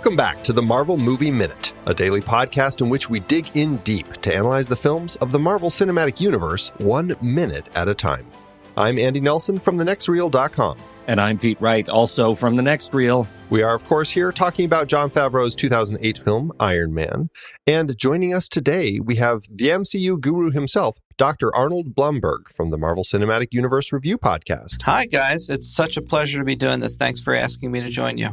Welcome back to the Marvel Movie Minute, a daily podcast in which we dig in deep to analyze the films of the Marvel Cinematic Universe 1 minute at a time. I'm Andy Nelson from thenextreel.com. And I'm Pete Wright, also from The Next Reel. We are, of course, here talking about Jon Favreau's 2008 film, Iron Man. And joining us today, we have the MCU guru himself, Dr. Arnold Blumberg from the Marvel Cinematic Universe Review Podcast. Hi, guys. It's such a pleasure to be doing this. Thanks for asking me to join you.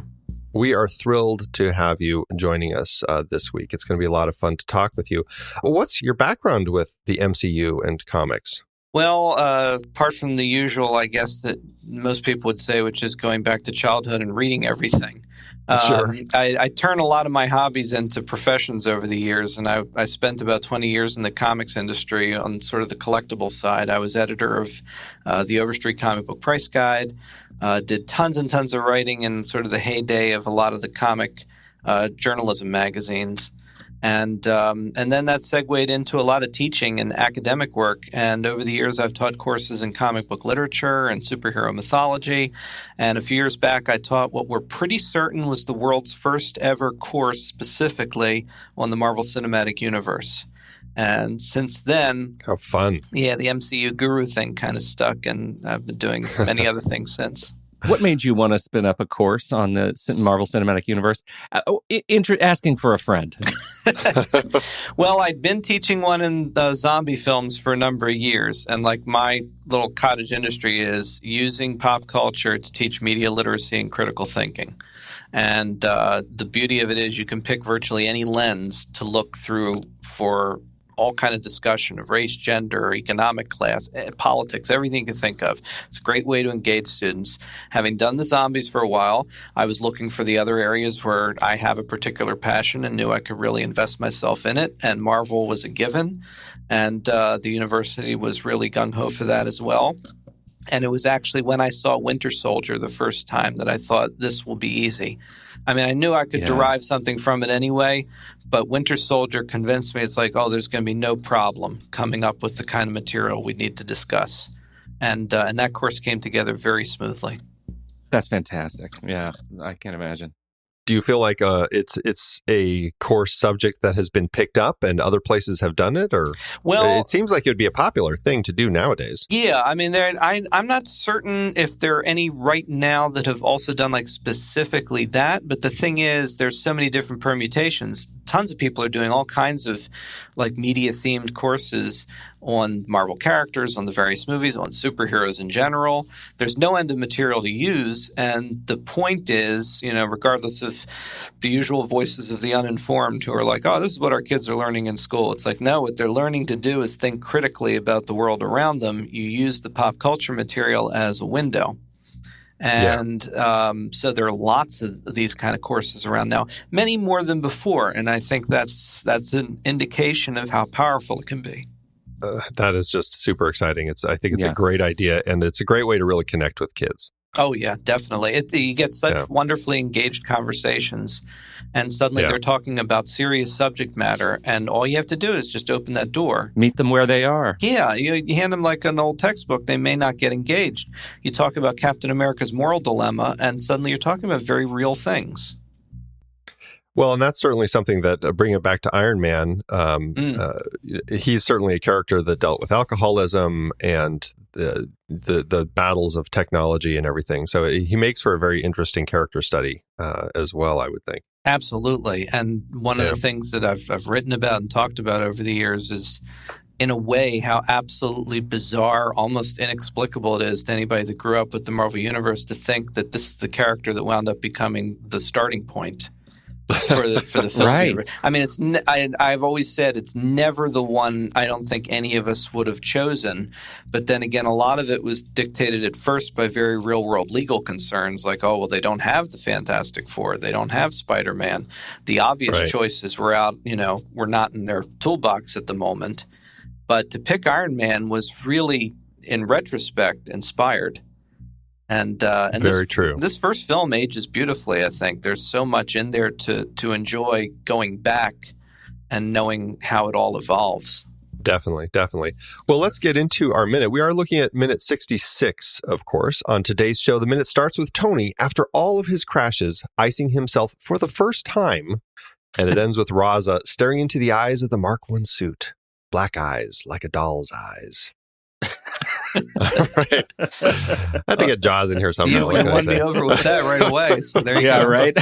We are thrilled to have you joining us this week. It's going to be a lot of fun to talk with you. What's your background with the MCU and comics? Well, apart from the usual, I guess, that most people would say, which is going back to childhood and reading everything. Sure. I turned a lot of my hobbies into professions over the years, and I spent about 20 years in the comics industry on sort of the collectible side. I was editor of the Overstreet Comic Book Price Guide, did tons and tons of writing in sort of the heyday of a lot of the comic journalism magazines. And then that segued into a lot of teaching and academic work. And over the years, I've taught courses in comic book literature and superhero mythology. And a few years back, I taught what we're pretty certain was the world's first ever course specifically on the Marvel Cinematic Universe. And since then... How fun. Yeah, the MCU guru thing kind of stuck, and I've been doing many other things since. What made you want to spin up a course on the Marvel Cinematic Universe? Asking for a friend. Well, I'd been teaching one in zombie films for a number of years. And like my little cottage industry is using pop culture to teach media literacy and critical thinking. And the beauty of it is you can pick virtually any lens to look through for all kind of discussion of race, gender, economic class, politics, everything you can think of. It's a great way to engage students. Having done the zombies for a while, I was looking for the other areas where I have a particular passion and knew I could really invest myself in it, and Marvel was a given, and the university was really gung-ho for that as well. And it was actually when I saw Winter Soldier the first time that I thought this will be easy. I mean, I knew I could derive something from it anyway, but Winter Soldier convinced me it's like, oh, there's going to be no problem coming up with the kind of material we need to discuss. And that course came together very smoothly. That's fantastic. Yeah, I can't imagine. Do you feel like it's a course subject that has been picked up and other places have done it? Or well, it seems like it would be a popular thing to do nowadays. Yeah, I mean, I'm not certain if there are any right now that have also done like specifically that. But the thing is, there's so many different permutations. Tons of people are doing all kinds of like media-themed courses on Marvel characters, on the various movies, on superheroes in general. There's no end of material to use. And the point is, regardless of the usual voices of the uninformed who are like, oh, this is what our kids are learning in school. It's like, no, what they're learning to do is think critically about the world around them. You use the pop culture material as a window. And so there are lots of these kind of courses around now, many more than before. And I think that's an indication of how powerful it can be. That is just super exciting. I think it's a great idea, and it's a great way to really connect with kids. Oh, yeah, definitely. You get such wonderfully engaged conversations, and suddenly they're talking about serious subject matter, and all you have to do is just open that door. Meet them where they are. Yeah, you hand them like an old textbook. They may not get engaged. You talk about Captain America's moral dilemma, and suddenly you're talking about very real things. Well, and that's certainly something that, bring it back to Iron Man, he's certainly a character that dealt with alcoholism and the battles of technology and everything. So he makes for a very interesting character study as well, I would think. Absolutely. And one of the things that I've written about and talked about over the years is, in a way, how absolutely bizarre, almost inexplicable it is to anybody that grew up with the Marvel Universe to think that this is the character that wound up becoming the starting point for the film. Right. I mean, I've always said it's never the one I don't think any of us would have chosen. But then again, a lot of it was dictated at first by very real world legal concerns like, oh, well, they don't have the Fantastic Four. They don't have Spider-Man. The obvious choices were out, were not in their toolbox at the moment. But to pick Iron Man was really, in retrospect, inspired. And very true. This first film ages beautifully, I think. There's so much in there to enjoy going back and knowing how it all evolves. Definitely, definitely. Well, let's get into our minute. We are looking at minute 66, of course. On today's show, the minute starts with Tony, after all of his crashes, icing himself for the first time. And it ends with Raza staring into the eyes of the Mark I suit. Black eyes, like a doll's eyes. All right. I had to get Jaws in here somehow. You won me over with that right away. So there you go. Right.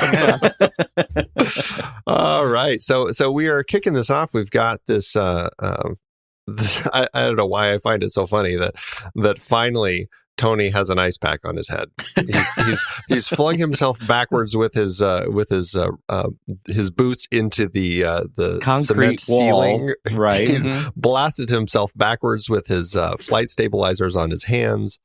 All right. So we are kicking this off. We've got this. I don't know why I find it so funny that finally Tony has an ice pack on his head. He's flung himself backwards with his boots into the concrete cement wall, ceiling. right? He's blasted himself backwards with his flight stabilizers on his hands.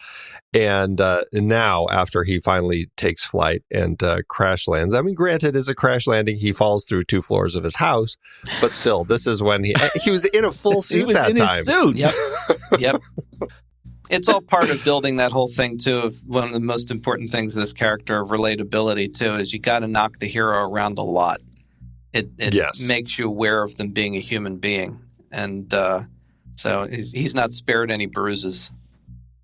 And now, after he finally takes flight and crash lands, I mean, granted, as a crash landing, he falls through 2 floors of his house, but still, this is when he was in a full suit that time. His suit. Yep. It's all part of building that whole thing, too, of one of the most important things of this character of relatability, too, is you got to knock the hero around a lot. It makes you aware of them being a human being. And so he's not spared any bruises.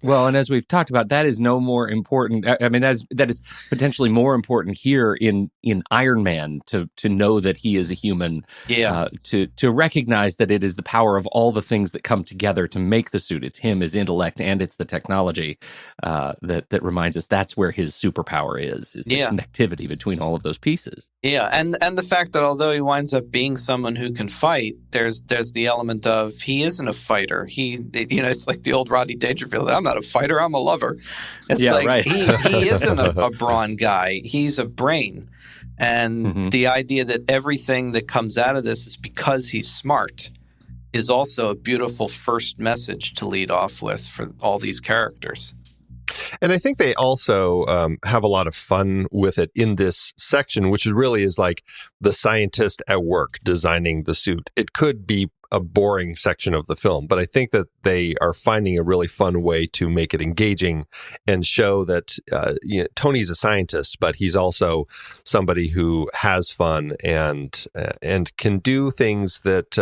Well, and as we've talked about, that is no more important. I mean, that is potentially more important here in Iron Man to know that he is a human. Yeah. To recognize that it is the power of all the things that come together to make the suit. It's him, his intellect, and it's the technology that reminds us that's where his superpower is the connectivity between all of those pieces. Yeah, and the fact that although he winds up being someone who can fight, there's the element of he isn't a fighter. It's like the old Rodney Dangerfield. I'm not a fighter, I'm a lover. It's right. he isn't a brawn guy. He's a brain. And the idea that everything that comes out of this is because he's smart is also a beautiful first message to lead off with for all these characters. And I think they also have a lot of fun with it in this section, which really is like the scientist at work designing the suit. It could be a boring section of the film, but I think that they are finding a really fun way to make it engaging and show that Tony's a scientist, but he's also somebody who has fun and can do things that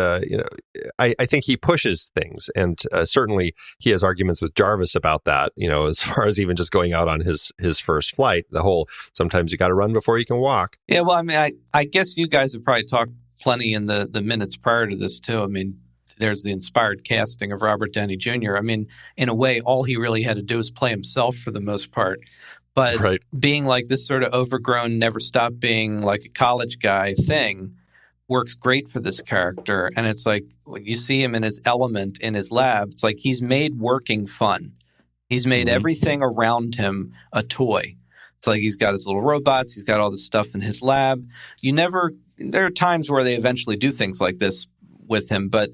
I think he pushes things, and certainly he has arguments with Jarvis about that. As far as even just going out on his first flight, the whole sometimes you got to run before you can walk. Yeah, well, I mean, I guess you guys have probably talked plenty in the minutes prior to this, too. I mean, there's the inspired casting of Robert Downey Jr. I mean, in a way, all he really had to do was play himself for the most part. But being like this sort of overgrown, never stop being like a college guy thing works great for this character. And it's like when you see him in his element in his lab, it's like he's made working fun. He's made everything around him a toy. It's like he's got his little robots. He's got all this stuff in his lab. There are times where they eventually do things like this with him, but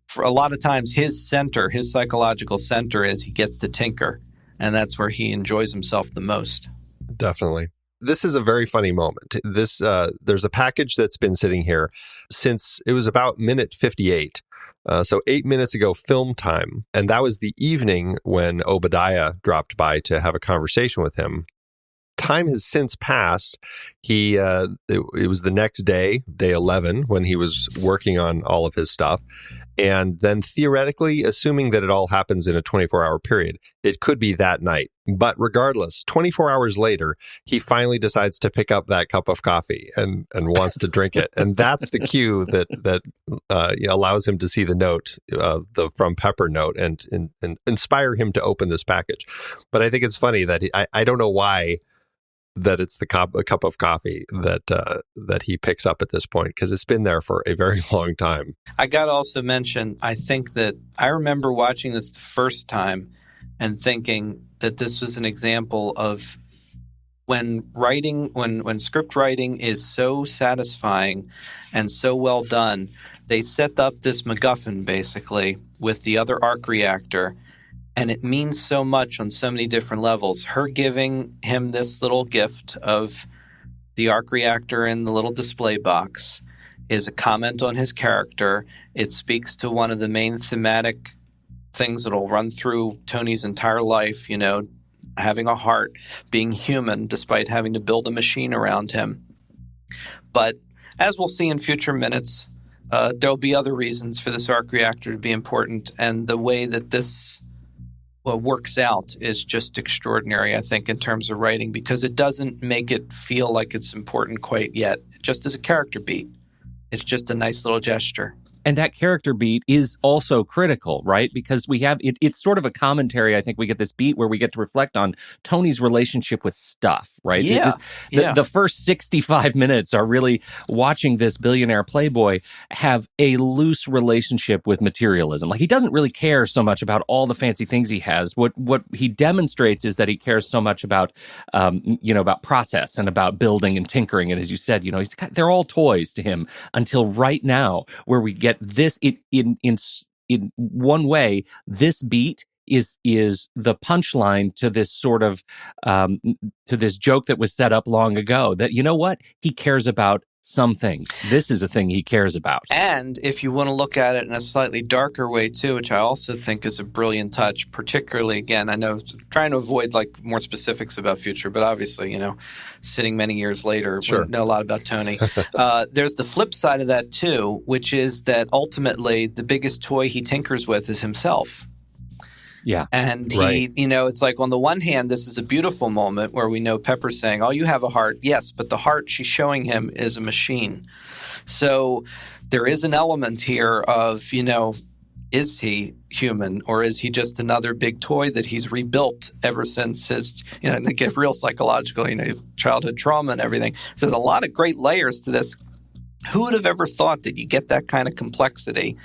for a lot of times his psychological center is he gets to tinker, and that's where he enjoys himself the most. Definitely. This is a very funny moment. There's a package that's been sitting here since it was about minute 58. So 8 minutes ago, film time. And that was the evening when Obadiah dropped by to have a conversation with him. Time has since passed. It was the next day, day 11, when he was working on all of his stuff. And then theoretically, assuming that it all happens in a 24-hour period, it could be that night. But regardless, 24 hours later, he finally decides to pick up that cup of coffee and wants to drink it. And that's the cue that allows him to see the note, the From Pepper note, and inspire him to open this package. But I think it's funny that I don't know why that it's a cup of coffee that he picks up at this point, because it's been there for a very long time. I got to also mention, I think that I remember watching this the first time and thinking that this was an example of when script writing is so satisfying and so well done, they set up this MacGuffin basically with the other arc reactor. And it means so much on so many different levels. Her giving him this little gift of the arc reactor and the little display box is a comment on his character. It speaks to one of the main thematic things that will run through Tony's entire life, having a heart, being human despite having to build a machine around him. But as we'll see in future minutes, there'll be other reasons for this arc reactor to be important, and the way that this works out is just extraordinary, I think, in terms of writing, because it doesn't make it feel like it's important quite yet, just as a character beat. It's just a nice little gesture. And that character beat is also critical, right? Because we have, it's sort of a commentary. I think we get this beat where we get to reflect on Tony's relationship with stuff, right? Yeah. The first 65 minutes are really watching this billionaire playboy have a loose relationship with materialism. Like, he doesn't really care so much about all the fancy things he has. What he demonstrates is that he cares so much about, about process and about building and tinkering. And as you said, they're all toys to him until right now, where we get this in one way. This beat is the punchline to this sort of to this joke that was set up long ago, that, you know what, he cares about some things. This is a thing he cares about. And if you want to look at it in a slightly darker way too, which I also think is a brilliant touch, particularly, again, I know trying to avoid like more specifics about Future, but obviously, sitting many years later, sure, we know a lot about Tony. There's the flip side of that too, which is that ultimately the biggest toy he tinkers with is himself. Yeah. And he, it's like, on the one hand, this is a beautiful moment where we know Pepper's saying, "Oh, you have a heart." Yes, but the heart she's showing him is a machine. So there is an element here of, is he human, or is he just another big toy that he's rebuilt ever since his, they get real psychological, childhood trauma and everything. So there's a lot of great layers to this. Who would have ever thought that you get that kind of complexity,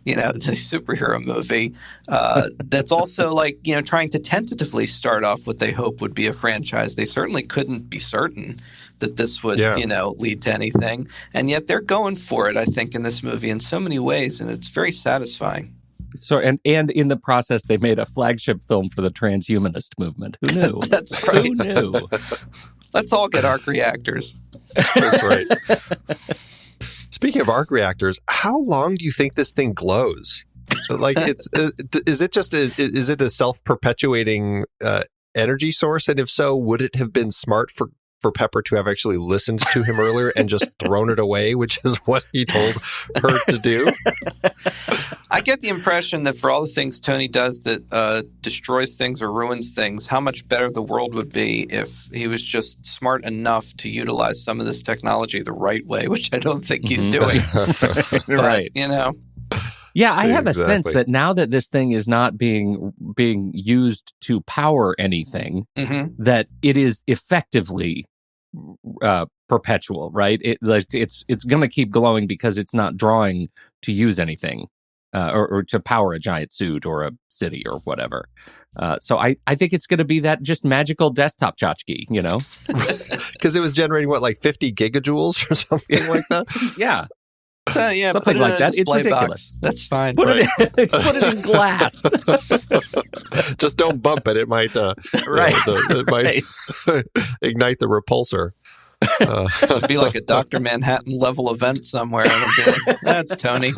the superhero movie that's also like, trying to tentatively start off what they hope would be a franchise. They certainly couldn't be certain that this would, lead to anything. And yet they're going for it, I think, in this movie in so many ways. And it's very satisfying. So, and in the process, they made a flagship film for the transhumanist movement. Who knew? That's right. Who knew? Let's all get arc reactors. That's right. Speaking of arc reactors, how long do you think this thing glows? Like, is it a self-perpetuating energy source? And if so, would it have been smart for Pepper to have actually listened to him earlier and just thrown it away, which is what he told her to do? I get the impression that for all the things Tony does that destroys things or ruins things, how much better the world would be if he was just smart enough to utilize some of this technology the right way, which I don't think he's doing. But, right. Yeah, I have a sense that now that this thing is not being used to power anything, that it is effectively perpetual, right? It's going to keep glowing because it's not drawing to use anything or to power a giant suit or a city or whatever. So I think it's going to be that just magical desktop tchotchke, Because it was generating 50 gigajoules or something like that. Yeah. Something like that. It's ridiculous. Box. That's fine. Put it in glass. Just don't bump it. It might, it might ignite the repulsor. It'd be like a Dr. Manhattan level event somewhere. And it'd be like, that's Tony.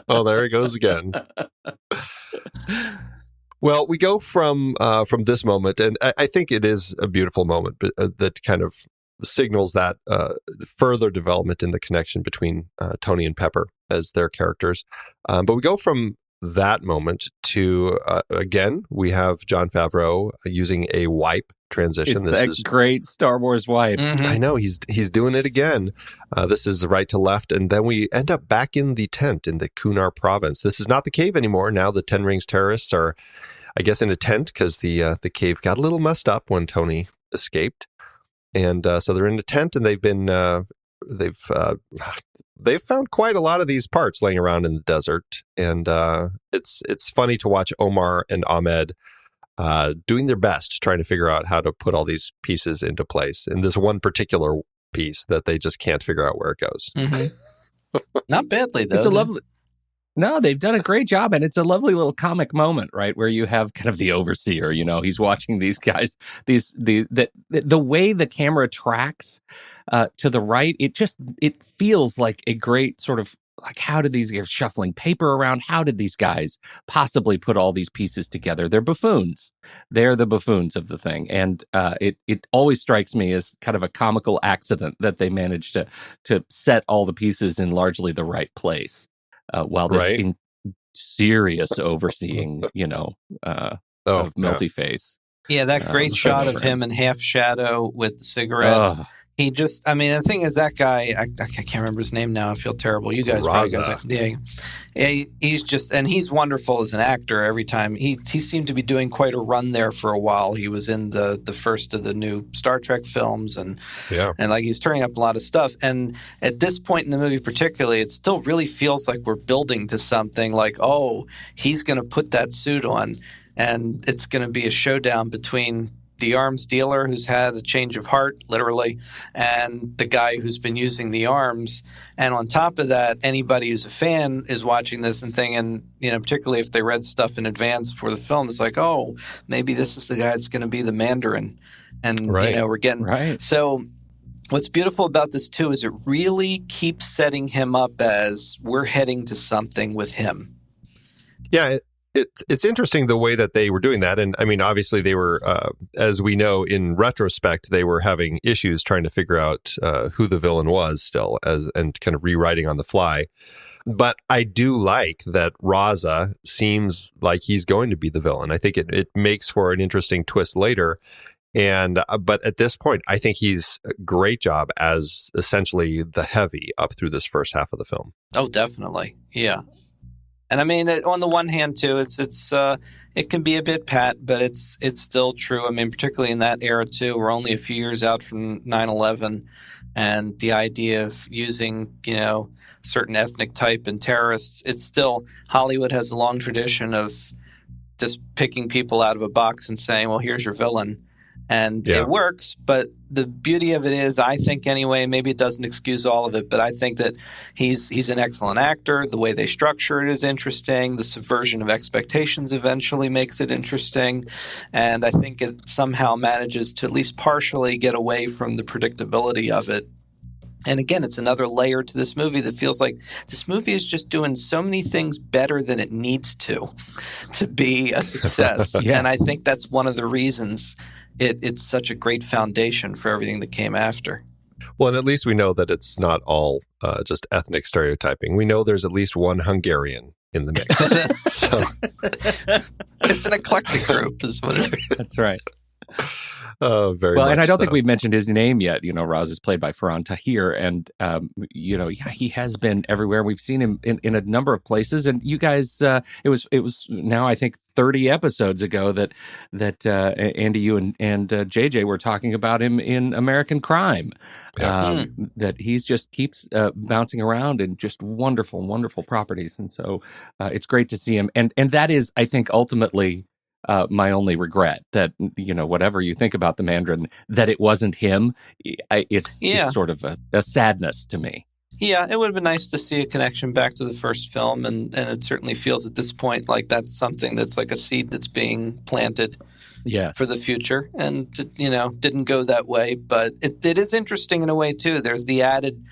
Oh, there he goes again. Well, we go from this moment, and I think it is a beautiful moment, but that kind of signals that further development in the connection between Tony and Pepper as their characters. But we go from that moment to, again, we have Jon Favreau using a wipe transition. This is great Star Wars wipe. I know, he's doing it again. This is the right to left, and then we end up back in the tent in the Kunar province. This is not the cave anymore. Now the Ten Rings terrorists are, I guess, in a tent because the cave got a little messed up when Tony escaped. And so they're in a tent, and they've found quite a lot of these parts laying around in the desert. And it's funny to watch Omar and Ahmed doing their best, trying to figure out how to put all these pieces into place. And this one particular piece that they just can't figure out where it goes. Not badly, though. It's a lovely. No, they've done a great job, and it's a lovely little comic moment, right, where you have kind of the overseer. He's watching these guys. The way the camera tracks to the right, it feels like a great sort of like, how did these guys shuffling paper around? How did these guys possibly put all these pieces together? They're buffoons. They're the buffoons of the thing. And it always strikes me as kind of a comical accident that they managed to set all the pieces in largely the right place, while this serious overseeing, of Melty-Face. Yeah, that great shot of him in half shadow with the cigarette. He just, I mean, the thing is, that guy, I can't remember his name now. I feel terrible. You guys probably he's just, and he's wonderful as an actor every time. He seemed to be doing quite a run there for a while. He was in the first of the new Star Trek films, and like he's turning up a lot of stuff. And at this point in the movie particularly, it still really feels like we're building to something like, oh, he's going to put that suit on, and it's going to be a showdown between the arms dealer who's had a change of heart, literally, and the guy who's been using the arms. And on top of that, anybody who's a fan is watching this and thinking, particularly if they read stuff in advance for the film, it's like, oh, maybe this is the guy that's going to be the Mandarin. And, we're getting... Right. So what's beautiful about this, too, is it really keeps setting him up as we're heading to something with him. Yeah, It's interesting the way that they were doing that. And I mean, obviously they were, as we know in retrospect, they were having issues trying to figure out who the villain was still, and kind of rewriting on the fly. But I do like that Raza seems like he's going to be the villain. I think it makes for an interesting twist later. And but at this point, I think he's a great job as essentially the heavy up through this first half of the film. Oh, definitely. Yeah. And I mean, on the one hand, too, it can be a bit pat, but it's still true. I mean, particularly in that era, too, we're only a few years out from 9/11, and the idea of using, certain ethnic type and terrorists. It's still, Hollywood has a long tradition of just picking people out of a box and saying, well, here's your villain. And it works, but the beauty of it is, I think anyway, maybe it doesn't excuse all of it, but I think that he's an excellent actor. The way they structure it is interesting. The subversion of expectations eventually makes it interesting. And I think it somehow manages to at least partially get away from the predictability of it. And again, it's another layer to this movie that feels like this movie is just doing so many things better than it needs to be a success. And I think that's one of the reasons it's such a great foundation for everything that came after. Well, and at least we know that it's not all just ethnic stereotyping. We know there's at least one Hungarian in the mix. It's an eclectic group, is what it is. That's right. Very well, and I don't think we've mentioned his name yet. Raz is played by Farhan Tahir, and he has been everywhere. We've seen him in a number of places, and you guys, it was now I think 30 episodes ago that Andy, you and JJ were talking about him in American Crime. That he's just keeps bouncing around in just wonderful, wonderful properties, and so it's great to see him. And that is, I think, ultimately my only regret, that whatever you think about the Mandarin, that it wasn't him. It's sort of a sadness to me. Yeah, it would have been nice to see a connection back to the first film, and it certainly feels at this point like that's something that's like a seed that's being planted for the future. And, didn't go that way, but it is interesting in a way, too. There's the added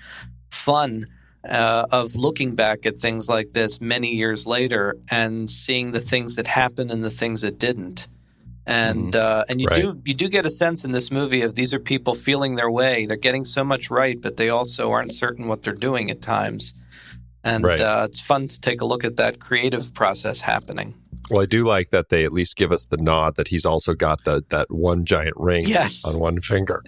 fun of looking back at things like this many years later and seeing the things that happened and the things that didn't. And you do get a sense in this movie of these are people feeling their way. They're getting so much right, but they also aren't certain what they're doing at times. And it's fun to take a look at that creative process happening. Well, I do like that they at least give us the nod that he's also got that one giant ring on one finger.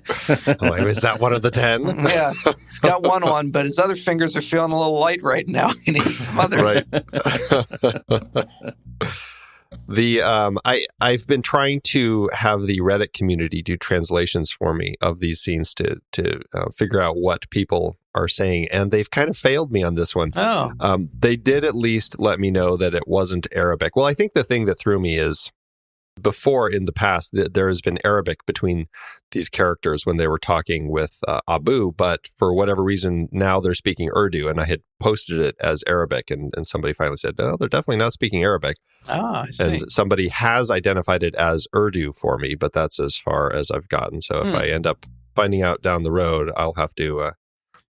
I'm like, is that one of the 10? Yeah, he's got one on, but his other fingers are feeling a little light right now. He needs some others. I've been trying to have the Reddit community do translations for me of these scenes to figure out what people are saying, and they've kind of failed me on this one. They did at least let me know that it wasn't Arabic. Well, I think the thing that threw me is before in the past there has been Arabic between these characters when they were talking with Abu, but for whatever reason now they're speaking Urdu, and I had posted it as Arabic, and somebody finally said, no, they're definitely not speaking Arabic. I see. And somebody has identified it as Urdu for me, but that's as far as I've gotten. So if I end up finding out down the road, I'll have to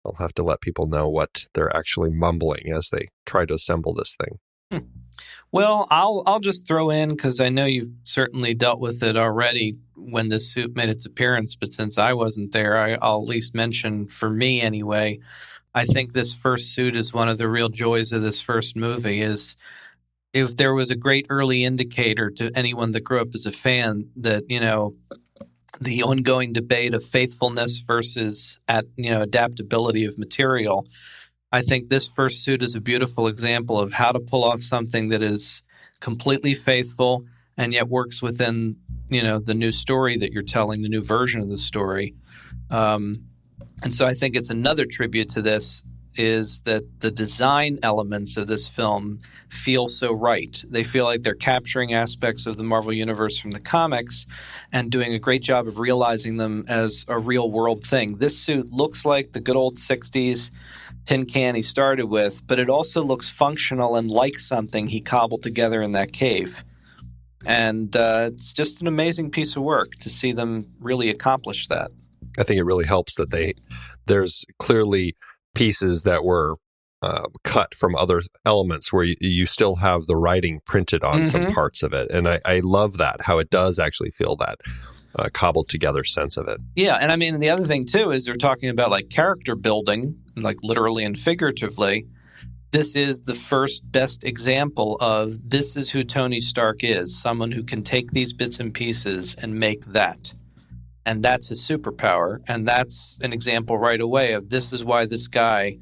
I'll have to let people know what they're actually mumbling as they try to assemble this thing. Well, I'll just throw in, because I know you've certainly dealt with it already when this suit made its appearance, but since I wasn't there, I'll at least mention, for me anyway, I think this first suit is one of the real joys of this first movie. Is if there was a great early indicator to anyone that grew up as a fan that, the ongoing debate of faithfulness versus adaptability of material, I think this first suit is a beautiful example of how to pull off something that is completely faithful and yet works within, the new story that you're telling, the new version of the story. And so I think it's another tribute to this, is that the design elements of this film feel so right. They feel like they're capturing aspects of the Marvel Universe from the comics and doing a great job of realizing them as a real world thing. This suit looks like the good old 60s tin can he started with, but it also looks functional and like something he cobbled together in that cave. And it's just an amazing piece of work to see them really accomplish that. I think it really helps that there's clearly pieces that were cut from other elements where you still have the writing printed on some parts of it. And I love that, how it does actually feel that cobbled together sense of it. Yeah. And I mean, the other thing too is they're talking about like character building, like literally and figuratively. This is the first best example of this is who Tony Stark is, someone who can take these bits and pieces and make that. And that's his superpower. And that's an example right away of this is why this guy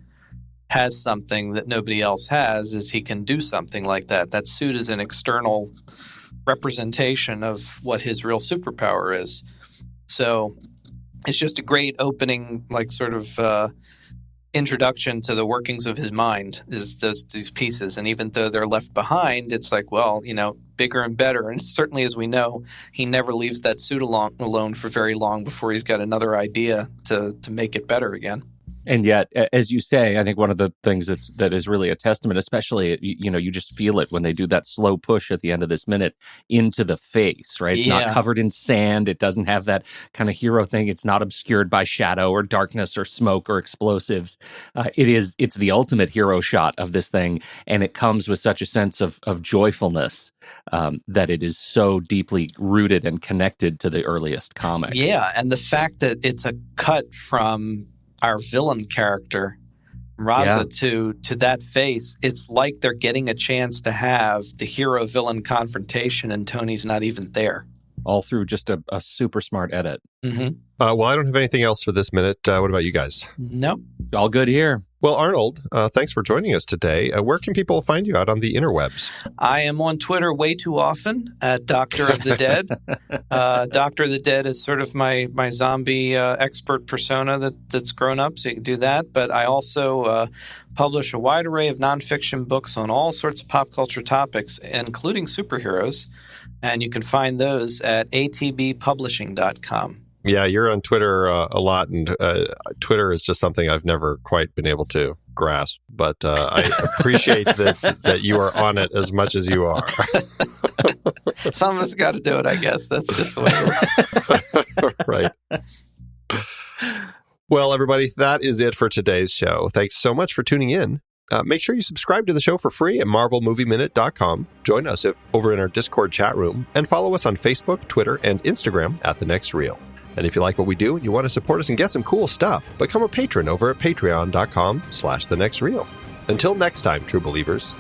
has something that nobody else has, is he can do something like that. That suit is an external representation of what his real superpower is. So it's just a great opening, like sort of introduction to the workings of his mind, is these pieces. And even though they're left behind, it's like, well, bigger and better. And certainly, as we know, he never leaves that suit alone for very long before he's got another idea to make it better again. And yet, as you say, I think one of the things that is really a testament, especially, you just feel it when they do that slow push at the end of this minute into the face, right? It's not covered in sand. It doesn't have that kind of hero thing. It's not obscured by shadow or darkness or smoke or explosives. It's the ultimate hero shot of this thing. And it comes with such a sense of joyfulness that it is so deeply rooted and connected to the earliest comics. Yeah. And the fact that it's a cut from our villain character, Raza, to that face, it's like they're getting a chance to have the hero-villain confrontation, and Tony's not even there. All through just a super smart edit. Well, I don't have anything else for this minute. What about you guys? Nope. All good here. Well, Arnold, thanks for joining us today. Where can people find you out on the interwebs? I am on Twitter way too often at Doctor of the Dead. Doctor of the Dead is sort of my zombie expert persona that's grown up, so you can do that. But I also publish a wide array of nonfiction books on all sorts of pop culture topics, including superheroes. And you can find those at atbpublishing.com. Yeah, you're on Twitter a lot, and Twitter is just something I've never quite been able to grasp. But I appreciate that you are on it as much as you are. Some of us got to do it, I guess. That's just the way it is. Right. Well, everybody, that is it for today's show. Thanks so much for tuning in. Make sure you subscribe to the show for free at marvelmovieminute.com. Join us over in our Discord chat room, and follow us on Facebook, Twitter, and Instagram at The Next Reel. And if you like what we do and you want to support us and get some cool stuff, become a patron over at patreon.com/thenextreel. Until next time, true believers,